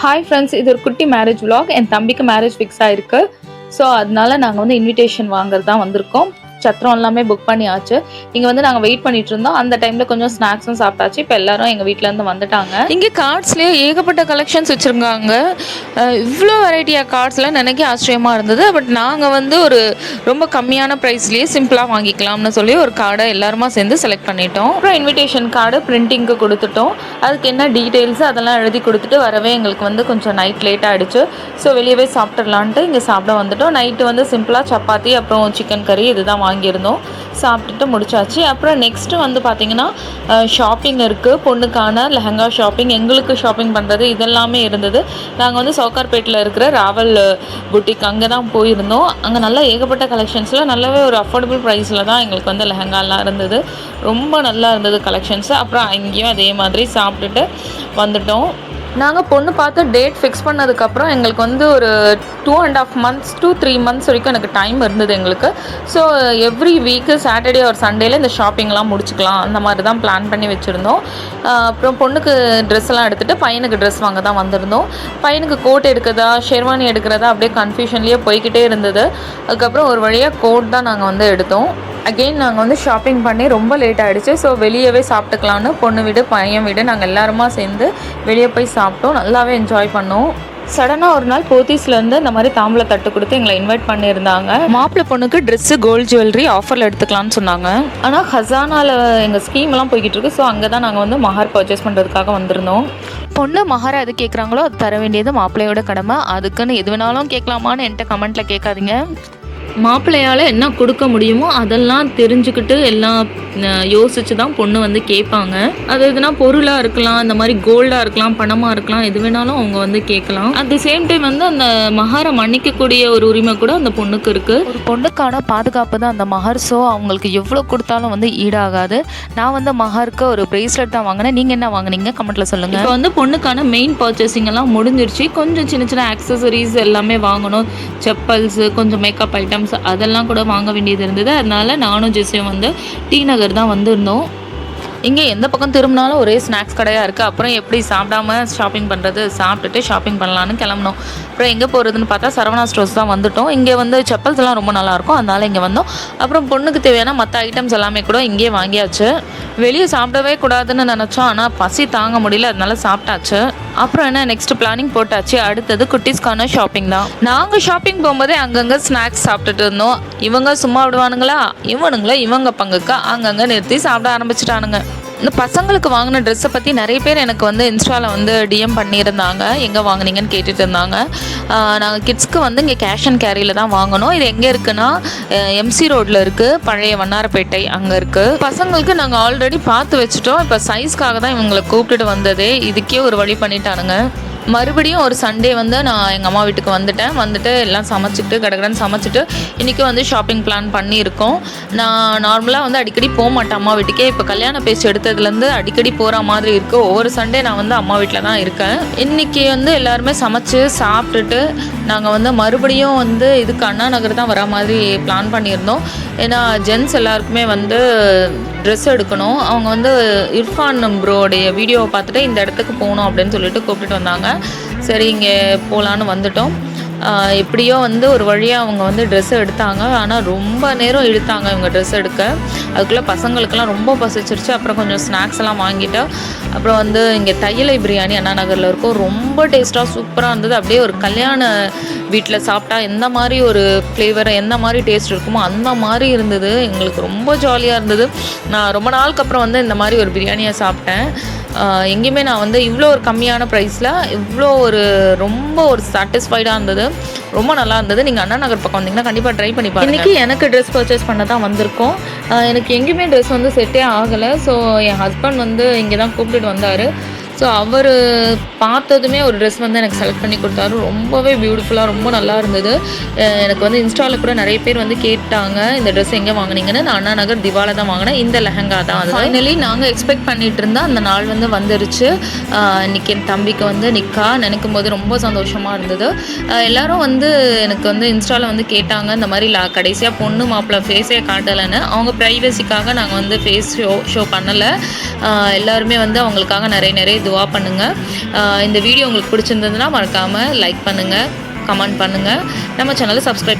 Hi friends, இது ஒரு குட்டி மேரேஜ் vlog. என் தம்பிக்கு மேரேஜ் ஃபிக்ஸ் ஆயிருக்கு. ஸோ அதனால நாங்கள் வந்து இன்விடேஷன் வாங்குறது தான் வந்திருக்கோம். சத்திரம் எல்லாமே புக் பண்ணியாச்சு. இங்கே வந்து நாங்கள் வெயிட் பண்ணிட்டு இருந்தோம். அந்த டைமில் கொஞ்சம் ஸ்நாக்ஸும் சாப்பிட்டாச்சு. இப்போ எல்லாரும் எங்கள் வீட்டிலேருந்து வந்துட்டாங்க. இங்கே கார்ட்ஸ்லேயே ஏகப்பட்ட கலெக்ஷன்ஸ் வச்சுருக்காங்க. இவ்வளோ வெரைட்டியாக கார்ட்ஸ்லாம் நினைக்க ஆச்சரியமாக இருந்தது. பட் நாங்கள் வந்து ஒரு ரொம்ப கம்மியான ப்ரைஸ்லேயே சிம்பிளாக வாங்கிக்கலாம்னு சொல்லி ஒரு கார்டை எல்லாருமா சேர்ந்து செலக்ட் பண்ணிட்டோம். அப்புறம் இன்விடேஷன் கார்டு பிரிண்டிங்க்கு கொடுத்துட்டோம். அதுக்கு என்ன டீட்டெயில்ஸ் அதெல்லாம் எழுதி கொடுத்துட்டு வரவே எங்களுக்கு வந்து கொஞ்சம் நைட் லேட் ஆகிடுச்சு. ஸோ வெளியவே சாப்பிட்றலான்ட்டு இங்கே சாப்பிட வந்துட்டோம். நைட்டு வந்து சிம்பிளாக சப்பாத்தி அப்புறம் சிக்கன் கறி இதுதான் வாங்கியிருந்தோம். சாப்பிட்டுட்டு முடிச்சாச்சு. அப்புறம் நெக்ஸ்ட்டு வந்து பார்த்திங்கன்னா ஷாப்பிங் இருக்குது. பொண்ணுக்கான லெஹங்கா ஷாப்பிங், எங்களுக்கு ஷாப்பிங் பண்ணுறது இதெல்லாமே இருந்தது. நாங்கள் வந்து சவுகார்பேட்டில் இருக்கிற ராவல் புட்டிக் அங்கே தான் போயிருந்தோம். அங்கே நல்லா ஏகப்பட்ட கலெக்ஷன்ஸில் நல்லாவே ஒரு அஃபோர்டபுள் ப்ரைஸில் தான் எங்களுக்கு வந்து லெஹங்காலாம் இருந்தது. ரொம்ப நல்லா இருந்தது கலெக்ஷன்ஸு. அப்புறம் அங்கேயும் அதே மாதிரி சாப்பிட்டுட்டு வந்துட்டோம். நாங்கள் பொண்ணு பார்த்து டேட் ஃபிக்ஸ் பண்ணதுக்கப்புறம் எங்களுக்கு வந்து ஒரு 2.5 months to 3 months வரைக்கும் எனக்கு டைம் இருந்தது எங்களுக்கு. ஸோ எவ்ரி வீக்கு சாட்டர்டே ஒரு சண்டேல இந்த ஷாப்பிங்லாம் முடிச்சுக்கலாம் அந்த மாதிரி தான் பிளான் பண்ணி வச்சுருந்தோம். அப்புறம் பொண்ணுக்கு ட்ரெஸ் எல்லாம் எடுத்துகிட்டு பையனுக்கு ட்ரெஸ் வாங்க தான் வந்திருந்தோம். பையனுக்கு கோட் எடுக்கிறதா ஷெர்வானி எடுக்கிறதா அப்படியே கன்ஃபியூஷன்லேயே போய்கிட்டே இருந்தது. அதுக்கப்புறம் ஒரு வழியாக கோட் தான் நாங்கள் வந்து எடுத்தோம். அகெயின் நாங்கள் வந்து ஷாப்பிங் பண்ணி ரொம்ப லேட் ஆகிடுச்சு. ஸோ வெளியவே சாப்பிட்டுக்கலான்னு பொண்ணு வீடு பையன் வீடு நாங்கள் எல்லாருமா சேர்ந்து வெளியே போய் சாப்பிட்டோம். நல்லாவே என்ஜாய் பண்ணோம். சடனாக ஒரு நாள் போத்தீஸ்லேருந்து இந்த மாதிரி தாம்பூல தட்டு கொடுத்து எங்களை இன்வைட் பண்ணியிருந்தாங்க. மாப்பிள்ளை பொண்ணுக்கு ட்ரெஸ்ஸு கோல்டு ஜுவல்லரி ஆஃபரில் எடுத்துக்கலான்னு சொன்னாங்க. ஆனால் ஹசானாவில் எங்கள் ஸ்கீம்லாம் போய்கிட்டு இருக்கு. ஸோ அங்கே தான் நாங்கள் வந்து மஹார் பர்ச்சேஸ் பண்ணுறதுக்காக வந்திருந்தோம். பொண்ணு மஹாரை எது கேட்குறாங்களோ அது தர வேண்டியது மாப்பிள்ளையோட கடமை. அதுக்குன்னு எது வேணாலும் கேட்கலாமான்னு என்கிட்ட கமெண்ட்டில் கேட்காதீங்க. மாப்பிள்ளையால் என்ன கொடுக்க முடியுமோ அதெல்லாம் தெரிஞ்சுக்கிட்டு எல்லாம் யோசித்து தான் பொண்ணு வந்து கேட்பாங்க. அது எதுனா பொருளாக இருக்கலாம், இந்த மாதிரி கோல்டாக இருக்கலாம், பணமாக இருக்கலாம், எது வேணாலும் அவங்க வந்து கேட்கலாம். அட் தி சேம் டைம் வந்து அந்த மஹாரை மன்னிக்கக்கூடிய ஒரு உரிமை கூட அந்த பொண்ணுக்கு இருக்குது. ஒரு பொண்ணுக்கான பாதுகாப்பு தான் அந்த மஹார். ஸோ அவங்களுக்கு எவ்வளோ கொடுத்தாலும் வந்து ஈடாகாது. நான் வந்து மஹாருக்கு ஒரு பிரேஸ்லெட் தான் வாங்கினேன். நீங்கள் என்ன வாங்கினீங்க கமெண்ட்டில் சொல்லுங்கள். இப்போ வந்து பொண்ணுக்கான மெயின் பர்ச்சேசிங் எல்லாம் முடிஞ்சிருச்சு. கொஞ்சம் சின்ன சின்ன ஆக்சசரிஸ் எல்லாமே வாங்கணும். செப்பல்ஸு, கொஞ்சம் மேக்கப் ஐட்டம்ஸ் அதெல்லாம் கூட வாங்க வேண்டியது இருந்தது. அதனால நானும் ஜெஸியும் வந்து டி நகர் தான் வந்திருந்தோம். இங்கே எந்த பக்கம் திரும்பினாலும் ஒரே ஸ்நாக்ஸ் கடையாக இருக்குது. அப்புறம் எப்படி சாப்பிடாம ஷாப்பிங் பண்ணுறது, சாப்பிட்டுட்டு ஷாப்பிங் பண்ணலான்னு கிளம்பணும். அப்புறம் எங்கே போகிறதுன்னு பார்த்தா சரவணா ஸ்டோர்ஸ் தான் வந்துட்டோம். இங்கே வந்து செப்பல்ஸ் எல்லாம் ரொம்ப நல்லாயிருக்கும், அதனால் இங்கே வந்தோம். அப்புறம் பொண்ணுக்கு தேவையான மற்ற ஐட்டம்ஸ் எல்லாமே கூட இங்கேயே வாங்கியாச்சு. வெளியே சாப்பிடவே கூடாதுன்னு நினச்சோம், ஆனால் பசி தாங்க முடியல, அதனால சாப்பிட்டாச்சு. அப்புறம் என்ன நெக்ஸ்ட் பிளானிங் போட்டாச்சு. அடுத்தது குட்டீஸ்க்கான ஷாப்பிங் தான். நாங்கள் ஷாப்பிங் போகும்போதே அங்கங்கே ஸ்நாக்ஸ் சாப்பிட்டுட்டு இருந்தோம். இவங்க சும்மா விடுவானுங்களா, இவங்க பங்குக்கு அங்கங்கே நிறுத்தி சாப்பிட ஆரம்பிச்சிட்டானுங்க. இந்த பசங்களுக்கு வாங்கின ட்ரெஸ்ஸை பற்றி நிறைய பேர் எனக்கு வந்து இன்ஸ்டாவில் வந்து டிஎம் பண்ணியிருந்தாங்க. எங்கே வாங்கினீங்கன்னு கேட்டுட்டு இருந்தாங்க. நாங்கள் கிட்ஸ்க்கு வந்து இங்கே கேஷ் அண்ட் கேரியில் தான் வாங்கணும். இது எங்கே இருக்குன்னா எம்சி ரோட்டில் இருக்குது, பழைய வண்ணாரப்பேட்டை அங்கே இருக்குது. பசங்களுக்கு நாங்கள் ஆல்ரெடி பார்த்து வச்சுட்டோம். இப்போ சைஸ்க்காக தான் இவங்களை கூப்பிட்டுட்டு வந்ததே. இதுக்கே ஒரு வழி பண்ணிட்டானுங்க. மறுபடியும் ஒரு சண்டே வந்து நான் எங்கள் அம்மா வீட்டுக்கு வந்துட்டு எல்லாம் சமைச்சிட்டு கடகடன்னு சமைச்சிட்டு இன்றைக்கி வந்து ஷாப்பிங் பிளான் பண்ணியிருக்கோம். நான் நார்மலாக வந்து அடிக்கடி போக மாட்டேன் அம்மா வீட்டுக்கே. இப்போ கல்யாண பேச்சு எடுத்ததுலேருந்து அடிக்கடி போகிற மாதிரி இருக்குது. ஒவ்வொரு சண்டே நான் வந்து அம்மா வீட்டில் தான் இருக்கேன். இன்றைக்கி வந்து எல்லாருமே சமைச்சு சாப்பிட்டுட்டு நாங்கள் வந்து மறுபடியும் வந்து இதுக்கு அண்ணா நகர் தான் வர மாதிரி பிளான் பண்ணியிருந்தோம். ஏன்னா ஜென்ஸ் எல்லாருக்குமே வந்து ட்ரெஸ் எடுக்கணும். அவங்க வந்து இர்ஃபான் ப்ரோடைய வீடியோவை பார்த்துட்டு இந்த இடத்துக்கு போகணும் அப்படின்னு சொல்லிட்டு கூப்பிட்டுட்டு வந்தாங்க. சரி இங்கே போகலான்னு வந்துட்டோம். எப்படியோ வந்து ஒரு வழியாக அவங்க வந்து ட்ரெஸ் எடுத்தாங்க. ஆனால் ரொம்ப நேரம் இழுத்தாங்க இவங்க ட்ரெஸ் எடுக்க. அதுக்குள்ளே பசங்களுக்கெல்லாம் ரொம்ப பசிச்சிருச்சு. அப்புறம் கொஞ்சம் ஸ்நாக்ஸ் எல்லாம் வாங்கிட்டு அப்புறம் வந்து இங்கே தையலை பிரியாணி அண்ணா நகரில் இருக்கும். ரொம்ப டேஸ்ட்டாக சூப்பராக இருந்தது. அப்படியே ஒரு கல்யாண வீட்டில் சாப்பிட்டா எந்த மாதிரி ஒரு ஃப்ளேவர், எந்த மாதிரி டேஸ்ட் இருக்குமோ அந்த மாதிரி இருந்தது. எங்களுக்கு ரொம்ப ஜாலியாக இருந்தது. நான் ரொம்ப நாளுக்கு அப்புறம் வந்து இந்த மாதிரி ஒரு பிரியாணியை சாப்பிட்டேன். எங்கேயுமே நான் வந்து இவ்வளோ ஒரு கம்மியான ப்ரைஸில் இவ்வளோ ரொம்ப ஒரு சாட்டிஸ்ஃபைடாக இருந்தது. ரொம்ப நல்லா இருந்தது. நீங்கள் அண்ணா நகர் பக்கம் வந்தீங்கன்னா கண்டிப்பாக ட்ரை பண்ணி பாருங்க. இன்றைக்கி எனக்கு ட்ரெஸ் பர்ச்சேஸ் பண்ண தான் வந்திருக்கோம். எனக்கு எங்கேயுமே ட்ரெஸ் வந்து செட்டே ஆகலை. ஸோ என் ஹஸ்பண்ட் வந்து இங்கே தான் கூப்பிட்டுட்டு வந்தார். ஸோ அவர் பார்த்ததுமே ஒரு ட்ரெஸ் வந்து எனக்கு செலக்ட் பண்ணி கொடுத்தாரு. ரொம்பவே பியூட்டிஃபுல்லாக ரொம்ப நல்லா இருந்தது. எனக்கு வந்து இன்ஸ்டாவில் கூட நிறைய பேர் வந்து கேட்டாங்க இந்த ட்ரெஸ் எங்கே வாங்கினீங்கன்னு. நான் அண்ணா நகர் திவாலை தான் வாங்கினேன். இந்த லெஹங்கா தான் அது. ஃபைனலி நாங்கள் எக்ஸ்பெக்ட் பண்ணிகிட்டு இருந்தால் அந்த நாள் வந்து வந்துருச்சு. இன்றைக்கி என் தம்பிக்கு வந்து நிக்கா நினைக்கும் போது ரொம்ப சந்தோஷமாக இருந்தது. எல்லோரும் வந்து எனக்கு வந்து இன்ஸ்டாவில் வந்து கேட்டாங்க இந்த மாதிரி கடைசியாக பொண்ணு மாப்பிள்ளை ஃபேஸே காட்டலைன்னு. அவங்க ப்ரைவசிக்காக நாங்கள் வந்து ஃபேஸ் ஷோ பண்ணலை. எல்லாருமே வந்து அவங்களுக்காக நிறைய துவா பண்ணுங்கள். இந்த வீடியோ உங்களுக்கு பிடிச்சிருந்ததுன்னா மறக்காமல் லைக் பண்ணுங்கள், கமெண்ட் பண்ணுங்கள், நம்ம சேனலை சப்ஸ்கிரைப்